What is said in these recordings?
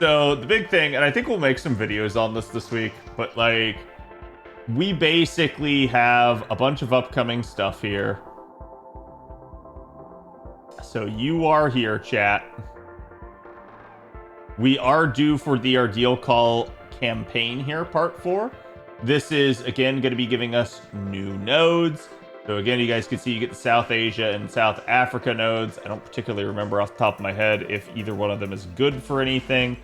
So the big thing, and I think we'll make some videos on this week, but like we basically have a bunch of upcoming stuff here. So you are here, chat. We are due for the Ordeal Call campaign here, part 4. This is, again, going to be giving us new nodes. So again, you guys can see you get the South Asia and South Africa nodes. I don't particularly remember off the top of my head if either one of them is good for anything.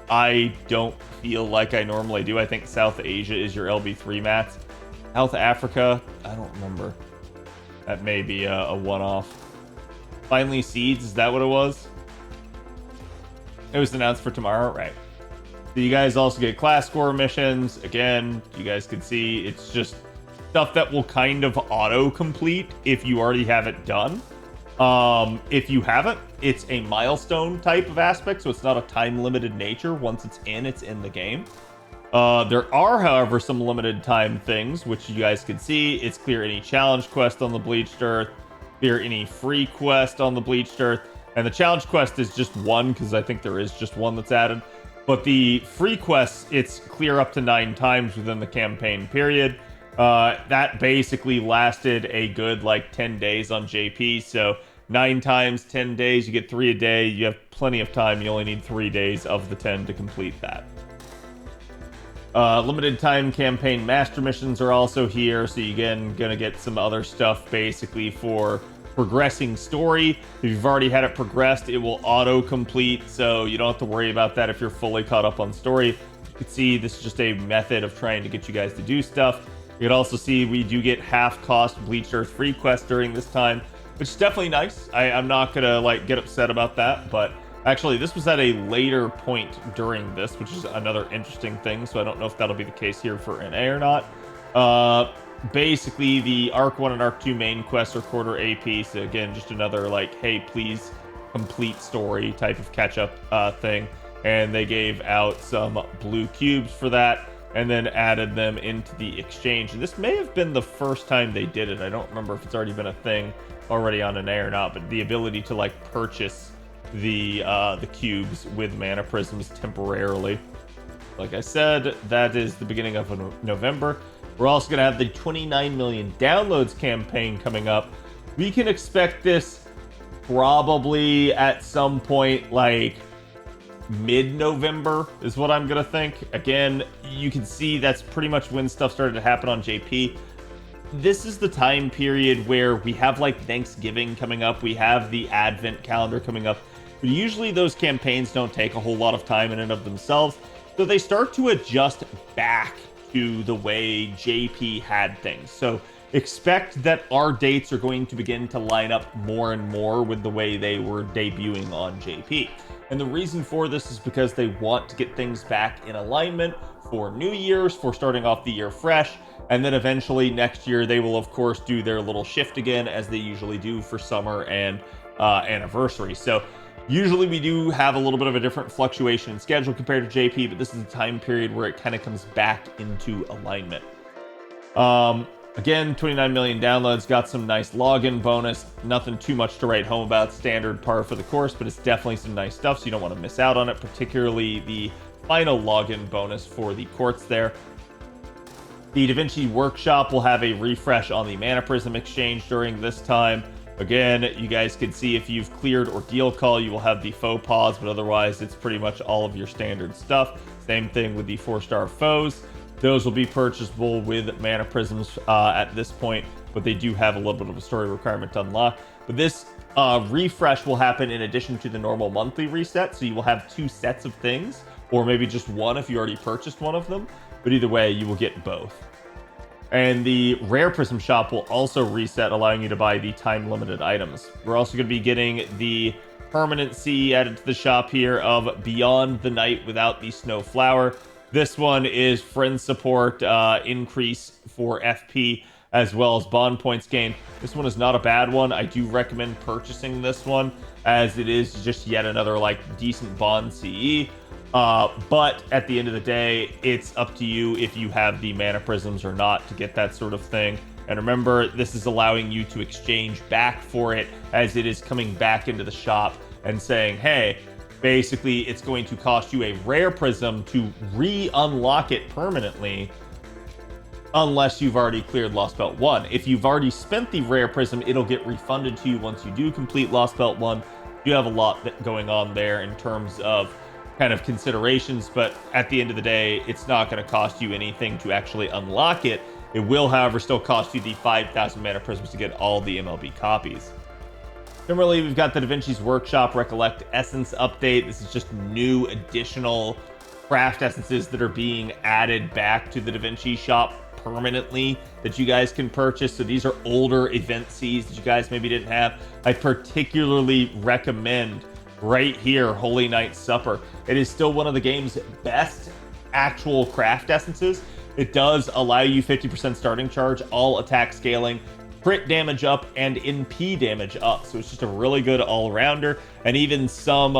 I don't feel like I normally do. I think South Asia is your LB3 mats. South Africa, I don't remember. That may be a one-off. Finally, Seeds, is that what it was? It was announced for tomorrow, right? So you guys also get class score missions. Again, you guys can see it's just stuff that will kind of auto-complete if you already have it done. If you haven't, it's a milestone type of aspect, so it's not a time-limited nature. Once it's in the game. There are, however, some limited time things, which you guys can see. It's clear any challenge quest on the Bleached Earth, clear any free quest on the Bleached Earth, and the challenge quest is just one, because I think there is just one that's added. But the free quests, it's clear up to 9 times within the campaign period. That basically lasted a good, 10 days on JP, so 9 times, 10 days, you get 3 a day. You have plenty of time. You only need 3 days of the 10 to complete that. Limited time campaign master missions are also here, so you again gonna get some other stuff basically for progressing story. If you've already had it progressed, it will auto complete, so you don't have to worry about that if you're fully caught up on story. You can see this is just a method of trying to get you guys to do stuff. You can also see we do get half cost Bleached Earth free quests during this time, which is definitely nice. I'm not gonna get upset about that, but actually, this was at a later point during this, which is another interesting thing, so I don't know if that'll be the case here for NA or not. Basically, the Arc 1 and Arc 2 main quests are quarter AP, so again, just another, hey, please complete story type of catch-up thing. And they gave out some blue cubes for that, and then added them into the exchange. And this may have been the first time they did it. I don't remember if it's already been a thing already on NA or not, but the ability to, purchase the cubes with mana prisms temporarily. Like I said, that is the beginning of November. We're also going to have the 29 million downloads campaign coming up. We can expect this probably at some point mid-November is what I'm going to think. Again, you can see that's pretty much when stuff started to happen on JP. This is the time period where we have Thanksgiving coming up. We have the Advent calendar coming up. But usually those campaigns don't take a whole lot of time in and of themselves. So they start to adjust back to the way JP had things. So expect that our dates are going to begin to line up more and more with the way they were debuting on JP. And the reason for this is because they want to get things back in alignment for New Year's, for starting off the year fresh. And then eventually next year, they will, of course, do their little shift again, as they usually do for summer and anniversary. So usually we do have a little bit of a different fluctuation in schedule compared to JP, but this is the time period where it kind of comes back into alignment. Again, 29 million downloads, got some nice login bonus. Nothing too much to write home about, standard par for the course, but it's definitely some nice stuff, so you don't want to miss out on it, particularly the final login bonus for the quartz there. The Da Vinci Workshop will have a refresh on the Mana Prism exchange during this time. Again, you guys can see if you've cleared Ordeal Call, you will have the faux pause, but otherwise it's pretty much all of your standard stuff. Same thing with the 4-star foes. Those will be purchasable with Mana Prisms at this point, but they do have a little bit of a story requirement to unlock. But this refresh will happen in addition to the normal monthly reset, so you will have 2 sets of things, or maybe just one if you already purchased one of them. But either way, you will get both. And the Rare Prism Shop will also reset, allowing you to buy the time-limited items. We're also going to be getting the permanency added to the shop here of Beyond the Night Without the Snow Flower. This one is friend support increase for FP, as well as bond points gain. This one is not a bad one. I do recommend purchasing this one, as it is just yet another decent bond CE. But at the end of the day, it's up to you if you have the mana prisms or not to get that sort of thing. And remember, this is allowing you to exchange back for it, as it is coming back into the shop and saying, hey, basically it's going to cost you a rare prism to re-unlock it permanently unless you've already cleared Lost Belt 1. If you've already spent the rare prism, it'll get refunded to you once you do complete Lost Belt 1. You have a lot going on there in terms of kind of considerations, but at the end of the day, it's not going to cost you anything to actually unlock it. It will, however, still cost you the 5,000 mana prisms to get all the MLB copies. Similarly, we've got the Da Vinci's Workshop Recollect Essence update. This is just new additional craft essences that are being added back to the Da Vinci shop permanently that you guys can purchase. So these are older event Cs that you guys maybe didn't have. I particularly recommend right here Holy Night Supper. It is still one of the game's best actual craft essences. It does allow you 50% starting charge, all attack scaling, crit damage up, and NP damage up. So it's just a really good all-rounder. And even some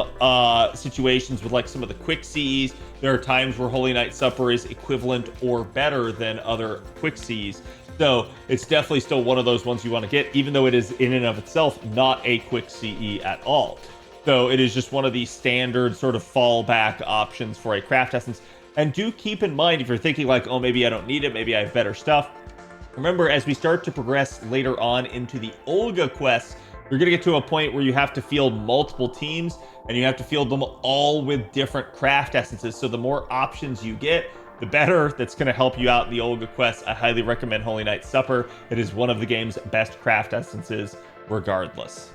situations with like some of the quick Cs, there are times where Holy Night Supper is equivalent or better than other quick Cs. So it's definitely still one of those ones you want to get, even though it is in and of itself not a quick CE at all. So it is just one of the standard sort of fallback options for a craft essence. And do keep in mind, if you're thinking like, oh, maybe I don't need it, maybe I have better stuff. Remember, as we start to progress later on into the Olga quests, you're going to get to a point where you have to field multiple teams, and you have to field them all with different craft essences. So the more options you get, the better. That's going to help you out in the Olga quests. I highly recommend Holy Night Supper. It is one of the game's best craft essences regardless.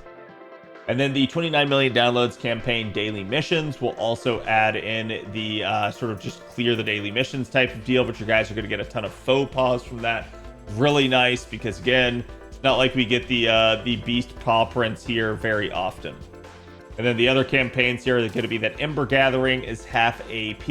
And then the 29 million downloads campaign daily missions will also add in the sort of just clear the daily missions type of deal, but you guys are going to get a ton of faux pas from that. Really nice, because again, it's not like we get the beast paw prints here very often. And then the other campaigns here are going to be that Ember Gathering is half AP,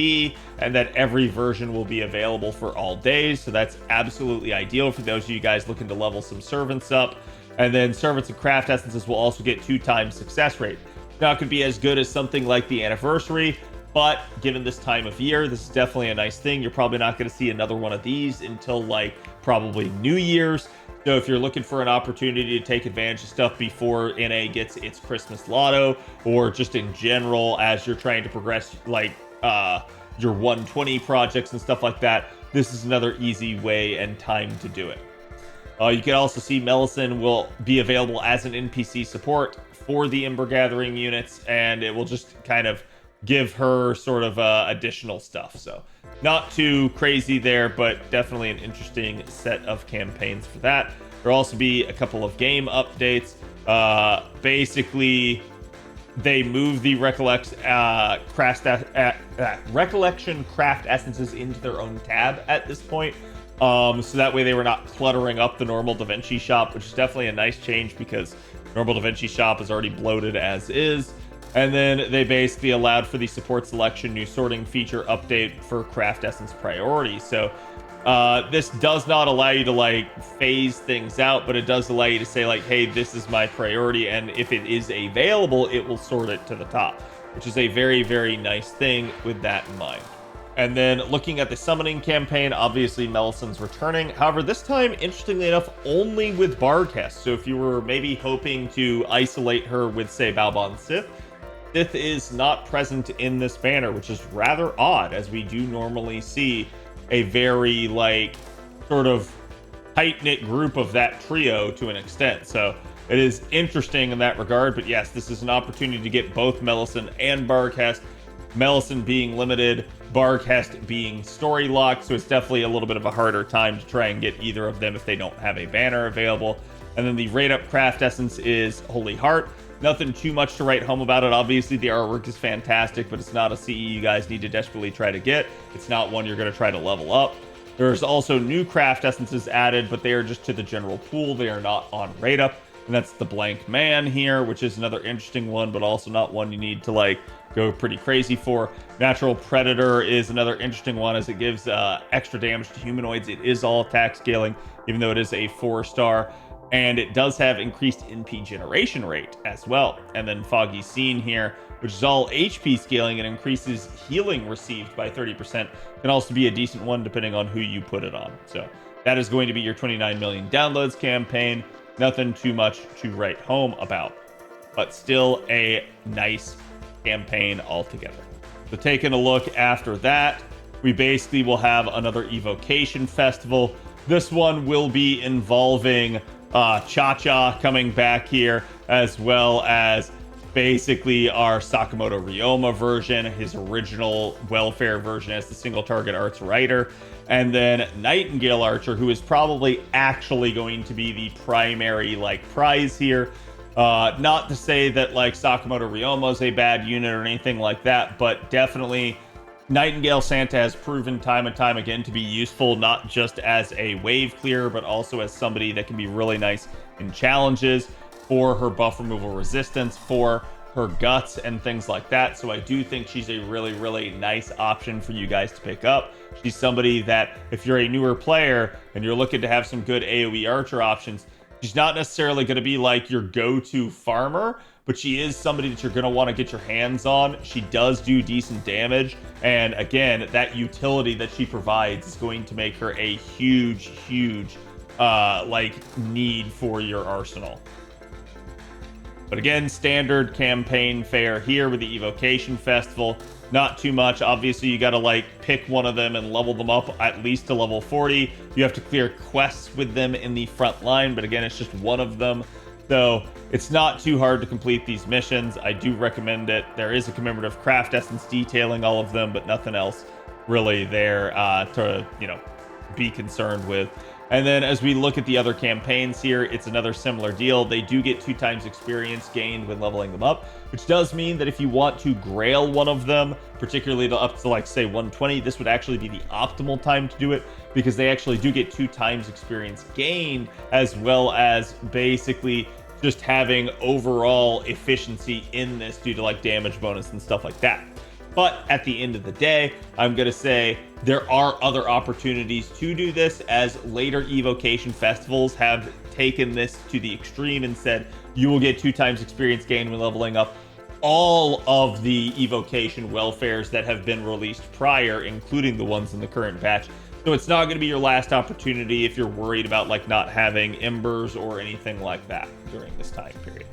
and that every version will be available for all days. So that's absolutely ideal for those of you guys looking to level some servants up. And then servants and craft essences will also get 2x success rate. Not going to be as good as something like the Anniversary, but given this time of year, this is definitely a nice thing. You're probably not going to see another one of these until like probably New Year's. So if you're looking for an opportunity to take advantage of stuff before NA gets its Christmas lotto, or just in general as you're trying to progress like your 120 projects and stuff like that, this is another easy way and time to do it. You can also see Melisande will be available as an NPC support for the Ember Gathering units, and it will just kind of give her sort of additional stuff. So not too crazy there, but definitely an interesting set of campaigns for that. There'll also be a couple of game updates. Basically, they move the Recollection Craft Essences into their own tab at this point. So that way they were not cluttering up the normal Da Vinci shop, which is definitely a nice change because normal Da Vinci shop is already bloated as is. And then they basically allowed for the support selection new sorting feature update for craft essence priority. So this does not allow you to like phase things out, but it does allow you to say like, hey, this is my priority, and if it is available, it will sort it to the top, which is a very, very nice thing with that in mind. And then looking at the summoning campaign, obviously Melisande's returning. However, this time, interestingly enough, only with Barghest. So if you were maybe hoping to isolate her with, say, Balbon Sith, Sith is not present in this banner, which is rather odd, as we do normally see a very, like, sort of tight-knit group of that trio to an extent. So it is interesting in that regard. But yes, this is an opportunity to get both Melisande and Barghest. Melisande being limited, Barghest being story locked, so it's definitely a little bit of a harder time to try and get either of them if they don't have a banner available. And then the rate up craft essence is Holy Heart. Nothing too much to write home about it. Obviously, the artwork is fantastic, but it's not a CE you guys need to desperately try to get. It's not one you're going to try to level up. There's also new craft essences added, but they are just to the general pool. They are not on rate up. And that's the Blank Man here, which is another interesting one, but also not one you need to like go pretty crazy for. Natural Predator is another interesting one, as it gives extra damage to humanoids. It is all attack scaling, even though it is a 4-star. And it does have increased NP generation rate as well. And then Foggy Scene here, which is all HP scaling and increases healing received by 30%. Can also be a decent one depending on who you put it on. So that is going to be your 29 million downloads campaign. Nothing too much to write home about, but still a nice campaign altogether. So taking a look after that, we basically will have another Evocation Festival. This one will be involving Cha-Cha coming back here, as well as basically our Sakamoto Ryoma version, his original welfare version as the single target arts writer, and then Nightingale Archer, who is probably actually going to be the primary prize here. Not to say that Sakamoto Ryoma is a bad unit or anything like that, but definitely Nightingale Santa has proven time and time again to be useful, not just as a wave clear, but also as somebody that can be really nice in challenges for her buff removal resistance, for her guts and things like that. So I do think she's a really, really nice option for you guys to pick up. She's somebody that if you're a newer player and you're looking to have some good AoE archer options, she's not necessarily going to be your go-to farmer, but she is somebody that you're going to want to get your hands on. She does do decent damage, and again, that utility that she provides is going to make her a huge need for your arsenal. But again, standard campaign fare here with the Evocation Festival. Not too much. Obviously, you got to pick one of them and level them up at least to level 40. You have to clear quests with them in the front line, but again, it's just one of them. So it's not too hard to complete these missions. I do recommend it. There is a commemorative craft essence detailing all of them, but nothing else really there to be concerned with. And then as we look at the other campaigns here, it's another similar deal. They do get 2 times experience gained when leveling them up, which does mean that if you want to grail one of them, particularly up to say 120, this would actually be the optimal time to do it, because they actually do get 2 times experience gained, as well as basically just having overall efficiency in this due to damage bonus and stuff like that. But at the end of the day, I'm going to say there are other opportunities to do this, as later Evocation Festivals have taken this to the extreme and said you will get 2 times experience gain when leveling up all of the Evocation welfares that have been released prior, including the ones in the current batch. So it's not going to be your last opportunity if you're worried about not having embers or anything like that during this time period.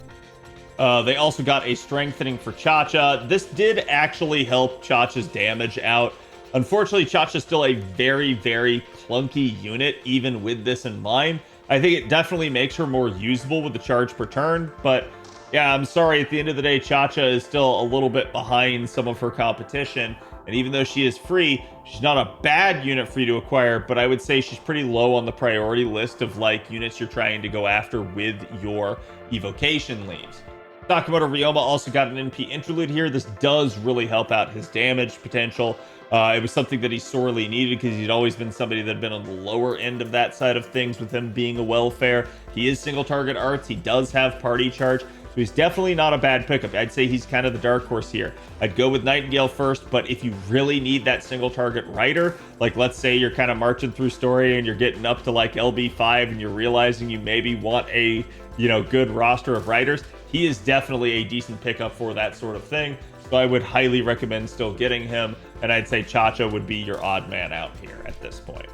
They also got a strengthening for Cha-Cha. This did actually help Cha-Cha's damage out. Unfortunately, Cha-Cha's still a very, very clunky unit, even with this in mind. I think it definitely makes her more usable with the charge per turn, but yeah, I'm sorry, at the end of the day, Cha-Cha is still a little bit behind some of her competition, and even though she is free, she's not a bad unit for you to acquire, but I would say she's pretty low on the priority list of units you're trying to go after with your Evocation leaves. Sakamoto Ryoma also got an NP interlude here. This does really help out his damage potential. It was something that he sorely needed, because he'd always been somebody that had been on the lower end of that side of things with him being a welfare. He is single target arts. He does have party charge. So he's definitely not a bad pickup. I'd say he's kind of the dark horse here. I'd go with Nightingale first, but if you really need that single target writer, let's say you're kind of marching through story and you're getting up to LB5 and you're realizing you maybe want a good roster of writers, he is definitely a decent pickup for that sort of thing. So I would highly recommend still getting him, and I'd say Cha-Cha would be your odd man out here at this point.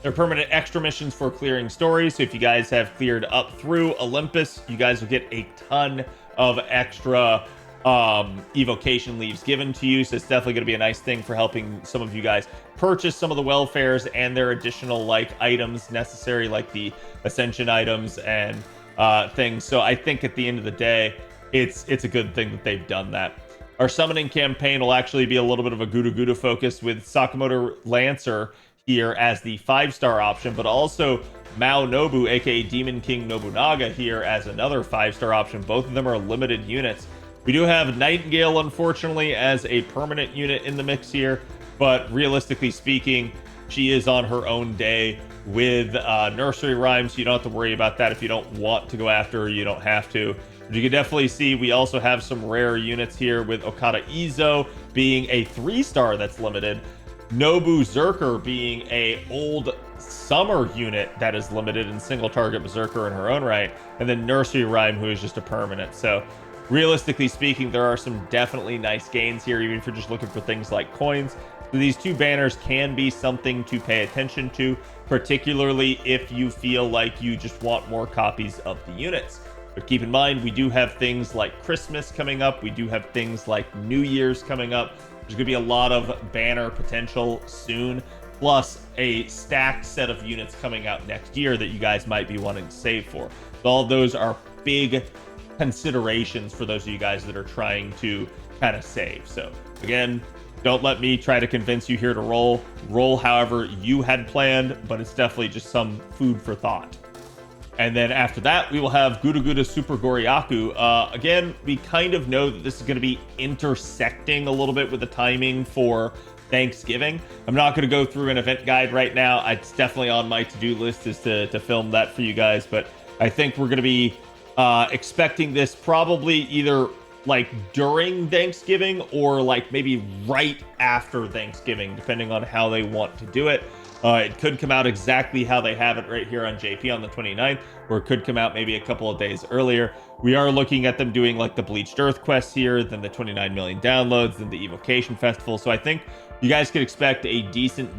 There are permanent extra missions for clearing stories, so if you guys have cleared up through Olympus, you guys will get a ton of extra evocation leaves given to you, so it's definitely going to be a nice thing for helping some of you guys purchase some of the welfares and their additional items necessary, like the ascension items and things. So I think at the end of the day, it's a good thing that they've done that. Our summoning campaign will actually be a little bit of a Guda focus, with Sakamoto Lancer here as the 5-star option, but also Mao Nobu, aka Demon King Nobunaga, here as another 5-star option. Both of them are limited units. We do have Nightingale, unfortunately, as a permanent unit in the mix here, but realistically speaking, she is on her own day with Nursery Rhyme, so you don't have to worry about that. If you don't want to go after her, you don't have to. But you can definitely see we also have some rare units here, with Okada Izo being a 3-star that's limited, Nobu Zerker being a old summer unit that is limited and single target berserker in her own right, and then Nursery Rhyme, who is just a permanent. So realistically speaking, there are some definitely nice gains here, even if you're just looking for things like coins. So these 2 banners can be something to pay attention to, particularly if you feel like you just want more copies of the units. But keep in mind, we do have things like Christmas coming up. We do have things like New Year's coming up. There's going to be a lot of banner potential soon, plus a stacked set of units coming out next year that you guys might be wanting to save for. So all of those are big considerations for those of you guys that are trying to kind of save. So again, don't let me try to convince you here to roll however you had planned, but it's definitely just some food for thought. And then after that, we will have Guda Guda Super Goryaku. Again, we kind of know that this is going to be intersecting a little bit with the timing for Thanksgiving. I'm not going to go through an event guide right now. It's definitely on my to-do list is to film that for you guys, but I think we're going to be expecting this probably either like during Thanksgiving or like maybe right after Thanksgiving, depending on how they want to do it. It could come out exactly how they have it right here on JP on the 29th, or it could come out maybe a couple of days earlier. We are looking at them doing like the Bleached Earth quest here, then the 29 million downloads, then the Evocation Festival. So I think you guys could expect a decent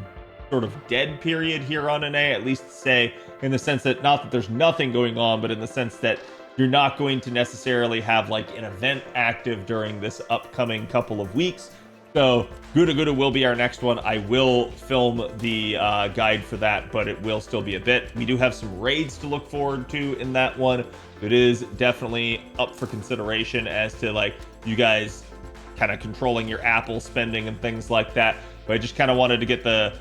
sort of dead period here on NA, at least say in the sense that not that there's nothing going on, but in the sense that you're not going to necessarily have like an event active during this upcoming couple of weeks. So Guda Guda will be our next one. I will film the guide for that, but it will still be a bit. We do have some raids to look forward to in that one. It is definitely up for consideration as to like you guys kind of controlling your Apple spending and things like that. But I just kind of wanted to get the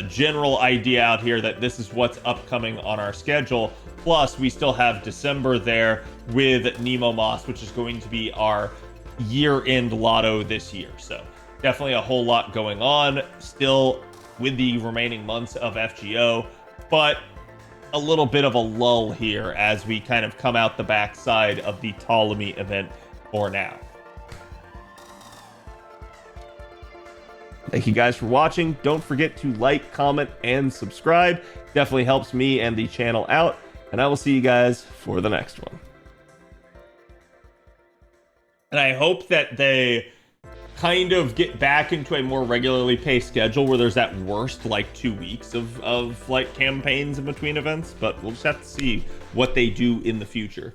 general idea out here that this is what's upcoming on our schedule. Plus, we still have December there with Nemo Moss, which is going to be our year-end lotto this year. So definitely a whole lot going on still with the remaining months of FGO, but a little bit of a lull here as we kind of come out the backside of the Ptolemy event for now. Thank you guys for watching. Don't forget to like, comment, and subscribe. Definitely helps me and the channel out. And I will see you guys for the next one. And I hope that they kind of get back into a more regularly paced schedule where there's at worst like 2 weeks of like campaigns in between events. But we'll just have to see what they do in the future.